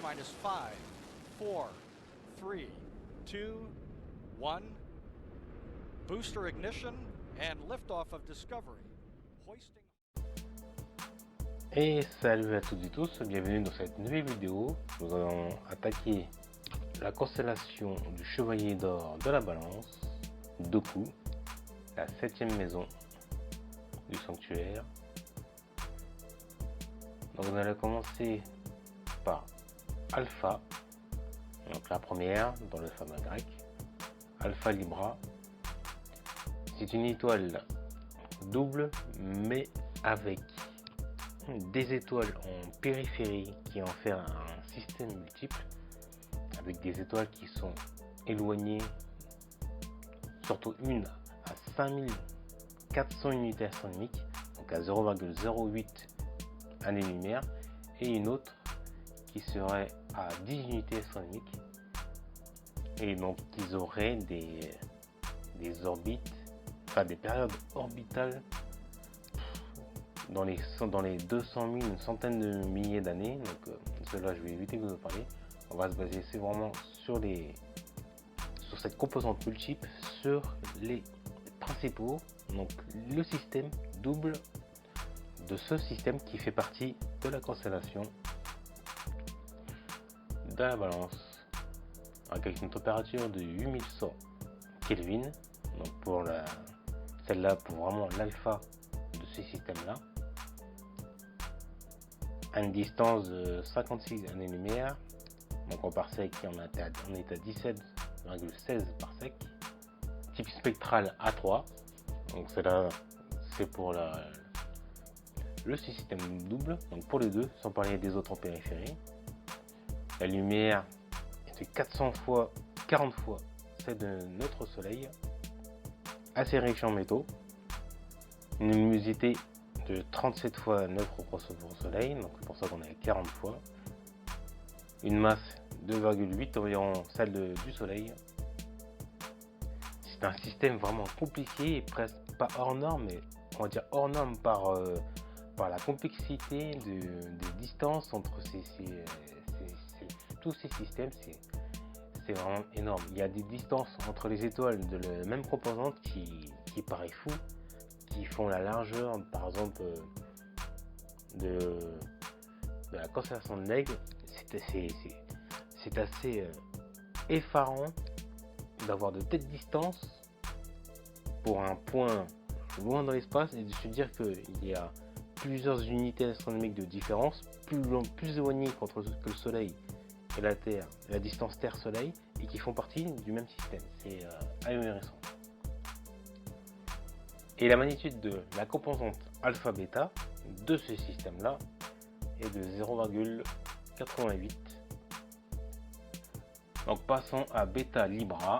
minus 5, 4, 3, 2, 1. Booster ignition and liftoff of Discovery. Hoisting. Et salut à toutes et tous, bienvenue dans cette nouvelle vidéo. Nous allons attaquer la constellation du Chevalier d'Or de la Balance, Doku, la 7e maison du sanctuaire. Donc on allait commencer par Alpha, donc la première dans le fameux grec, Alpha Libra. C'est une étoile double mais avec des étoiles en périphérie qui en fait un système multiple avec des étoiles qui sont éloignées, surtout une à 5400 unités astronomiques, donc à 0,08 années-lumière, et une autre qui serait à 10 unités astronomiques, et donc ils auraient des orbites, enfin des périodes orbitales dans les 200 000, une centaine de milliers d'années. Donc cela je vais éviter de vous en parler. On va se baser vraiment sur cette composante multiple, sur les principaux, donc le système double de ce système qui fait partie de la constellation de la Balance, avec une température de 8100 Kelvin, donc pour celle-là, pour vraiment l'alpha de ce système là, à une distance de 56 années-lumière, donc en parsec on est à 17,16 parsec, type spectral A3, donc cela c'est pour le système double, donc pour les deux, sans parler des autres en périphérie. La lumière est de 40 fois celle de notre soleil, assez riche en métaux, une luminosité de 37 fois notre propre soleil, donc c'est pour ça qu'on est à 40 fois, une masse 2,8 environ celle du soleil. C'est un système vraiment compliqué et presque pas hors norme, mais on va dire hors norme par la complexité des distances entre tous ces systèmes. C'est vraiment énorme. Il y a des distances entre les étoiles de la même composante qui paraît fou, qui font la largeur, par exemple, de la constellation de l'Aigle. C'est assez effarant d'avoir de telles distances pour un point loin dans l'espace et de se dire qu'il y a plusieurs unités astronomiques de différence, plus éloignées que le Soleil et la Terre, la distance Terre-Soleil, et qui font partie du même système. C'est ahurissant. Et la magnitude de la composante alpha-bêta de ce système-là est de 0,88. Donc passons à Beta Libra,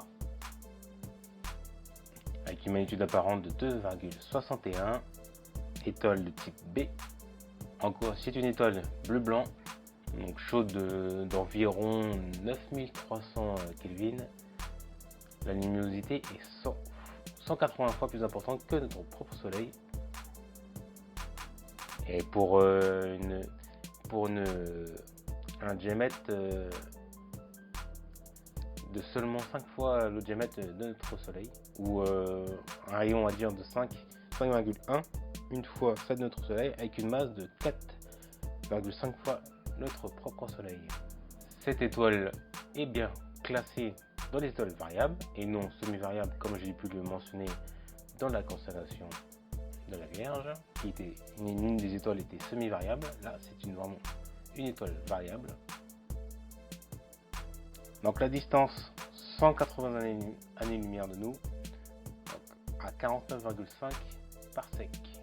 avec une magnitude apparente de 2,61, étoile de type B. Encore, c'est une étoile bleu-blanc, donc chaude d'environ 9300 Kelvin. La luminosité est 180 fois plus importante que notre propre soleil. Et pour un diamètre de seulement 5 fois le diamètre de notre soleil, ou un rayon on va dire de 5,1, une fois celle de notre soleil, avec une masse de 4,5 fois notre propre soleil. Cette étoile est bien classée dans les étoiles variables et non semi-variables, comme j'ai pu le mentionner dans la constellation de la Vierge, qui était une des étoiles était semi-variable. Là c'est vraiment une étoile variable. Donc la distance 180 années-lumière de nous, donc à 49,5 parsec.